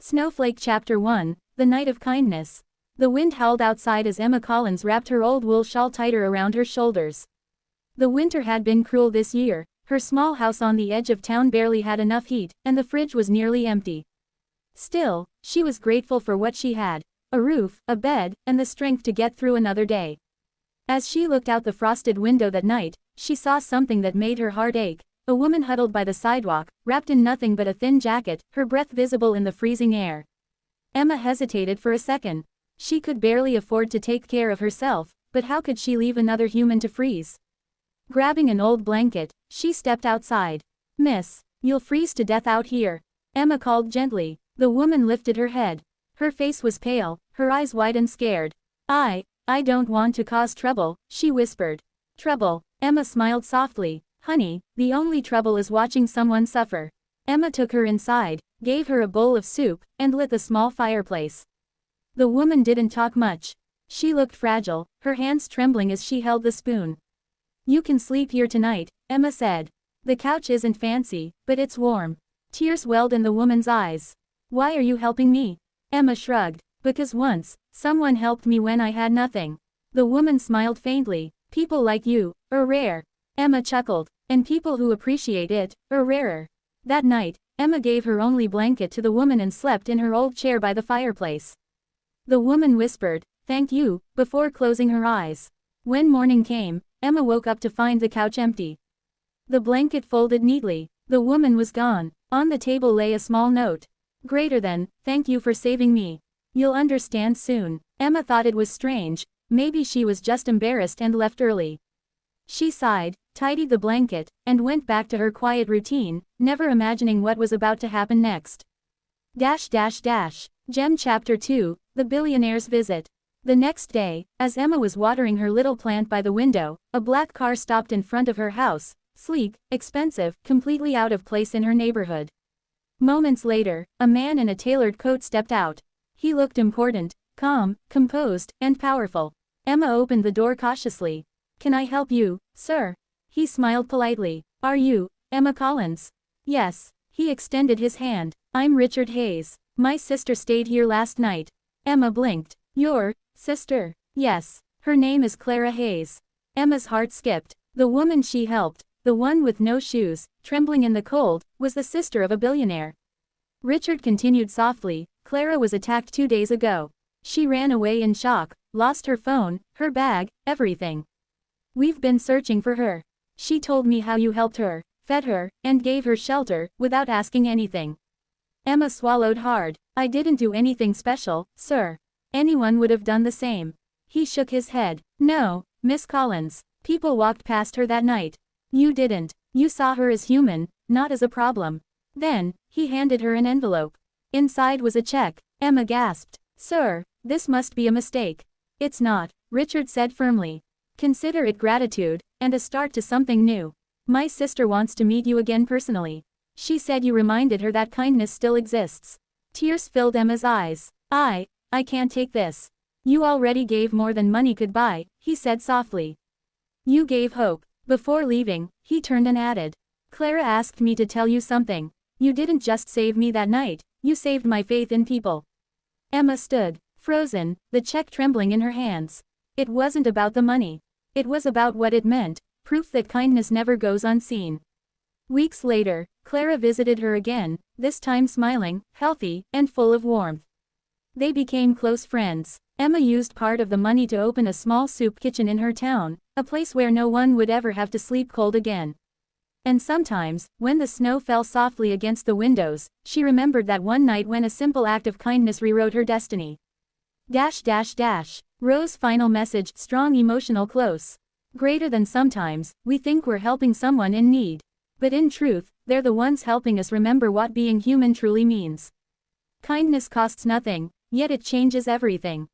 Snowflake Chapter 1, The Night of Kindness. The wind howled outside as Emma Collins wrapped her old wool shawl tighter around her shoulders. The winter had been cruel this year. Her small house on the edge of town barely had enough heat, and the fridge was nearly empty. Still, she was grateful for what she had: a roof, a bed, and the strength to get through another day. As she looked out the frosted window that night, she saw something that made her heart ache. A woman huddled by the sidewalk, wrapped in nothing but a thin jacket, her breath visible in the freezing air. Emma hesitated for a second. She could barely afford to take care of herself, but how could she leave another human to freeze? Grabbing an old blanket, she stepped outside. "Miss, you'll freeze to death out here," Emma called gently. The woman lifted her head. Her face was pale, her eyes wide and scared. I don't want to cause trouble," she whispered. "Trouble?" Emma smiled softly. "Honey, the only trouble is watching someone suffer." Emma took her inside, gave her a bowl of soup, and lit the small fireplace. The woman didn't talk much. She looked fragile, her hands trembling as she held the spoon. "You can sleep here tonight," Emma said. "The couch isn't fancy, but it's warm." Tears welled in the woman's eyes. "Why are you helping me?" Emma shrugged. "Because once, someone helped me when I had nothing." The woman smiled faintly. "People like you are rare." Emma chuckled. "And people who appreciate it are rarer." That night, Emma gave her only blanket to the woman and slept in her old chair by the fireplace. The woman whispered, "Thank you," before closing her eyes. When morning came, Emma woke up to find the couch empty. The blanket folded neatly. The woman was gone. On the table lay a small note. "Greater than, thank you for saving me. You'll understand soon." Emma thought it was strange. Maybe she was just embarrassed and left early. She sighed, tidied the blanket, and went back to her quiet routine, never imagining what was about to happen next. Gem Chapter 2, The Billionaire's Visit. The next day, as Emma was watering her little plant by the window, a black car stopped in front of her house, sleek, expensive, completely out of place in her neighborhood. Moments later, a man in a tailored coat stepped out. He looked important, calm, composed, and powerful. Emma opened the door cautiously. "Can I help you, sir?" He smiled politely. "Are you Emma Collins?" "Yes." He extended his hand. "I'm Richard Hayes. My sister stayed here last night." Emma blinked. "Your sister?" "Yes. Her name is Clara Hayes." Emma's heart skipped. The woman she helped, the one with no shoes, trembling in the cold, was the sister of a billionaire. Richard continued softly. "Clara was attacked 2 days ago. She ran away in shock, lost her phone, her bag, everything. We've been searching for her. She told me how you helped her, fed her, and gave her shelter, without asking anything." Emma swallowed hard. "I didn't do anything special, sir. Anyone would have done the same." He shook his head. "No, Miss Collins. People walked past her that night. You didn't. You saw her as human, not as a problem." Then, he handed her an envelope. Inside was a check. Emma gasped. "Sir, this must be a mistake." "It's not," Richard said firmly. "Consider it gratitude, and a start to something new. My sister wants to meet you again personally. She said you reminded her that kindness still exists." Tears filled Emma's eyes. I can't take this. You already gave more than money could buy," he said softly. "You gave hope." Before leaving, he turned and added, "Clara asked me to tell you something. You didn't just save me that night, you saved my faith in people." Emma stood, frozen, the check trembling in her hands. It wasn't about the money. It was about what it meant, proof that kindness never goes unseen. Weeks later, Clara visited her again, this time smiling, healthy, and full of warmth. They became close friends. Emma used part of the money to open a small soup kitchen in her town, a place where no one would ever have to sleep cold again. And sometimes, when the snow fell softly against the windows, she remembered that one night when a simple act of kindness rewrote her destiny. Rose's final message, strong, emotional, close. Greater than. Sometimes, we think we're helping someone in need. But in truth, they're the ones helping us remember what being human truly means. Kindness costs nothing, yet it changes everything.